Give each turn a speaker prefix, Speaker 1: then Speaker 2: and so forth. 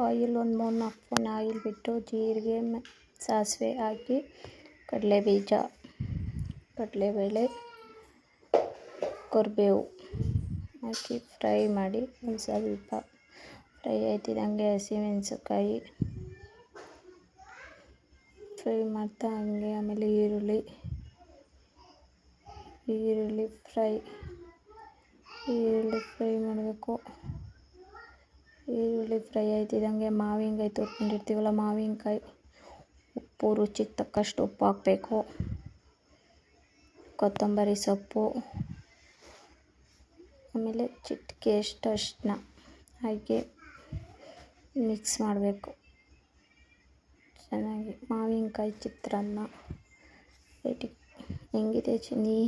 Speaker 1: Oil ಒಂದು 3-4 spoon oil ಬಿಟ್ಟು ಜೀರಿಗೆ ಸಾಸಿವೆ ಹಾಕಿ ಕಡಲೆಬೀಜ ಕಡಲೆಬೇಳೆ ಕರಿಬೇವು ಹಾಕಿ ಫ್ರೈ ಮಾಡಿ ಒಂದು ಸ್ವಲ್ಪ ಫ್ರೈ ಆಯ್ತಿದ್ದಂಗೆ ಹಸಿಮೆಣಸಿನ್ಕಾಯಿ ಫ್ರೈ ಮಾಡ್ತಾ ಹಂಗೆ ಆಮೇಲೆ ಈರುಳ್ಳಿ ಫ್ರೈ ಮಾಡಬೇಕು. ಈರುಳ್ಳಿ ಫ್ರೈ ಆಯ್ತಿದ್ದಂಗೆ ಮಾವಿನಕಾಯಿ ತೊಳ್ಕೊಂಡಿರ್ತೀವಲ್ಲ ಮಾವಿನಕಾಯಿ ಉಪ್ಪು ರುಚಿಗೆ ತಕ್ಕಷ್ಟು ಉಪ್ಪು ಹಾಕಬೇಕು. ಕೊತ್ತಂಬರಿ ಸೊಪ್ಪು ಆಮೇಲೆ ಚಿಟಿಕೆಯಷ್ಟು ಅರಿಶಿನ ಹಾಕಿ ಮಿಕ್ಸ್ ಮಾಡಬೇಕು ಚೆನ್ನಾಗಿ. ಮಾವಿನಕಾಯಿ ಚಿತ್ರಾನ್ನ ರೆಡಿ. ಹೆಂಗಿದೆ ಚಿನ್ನಿ?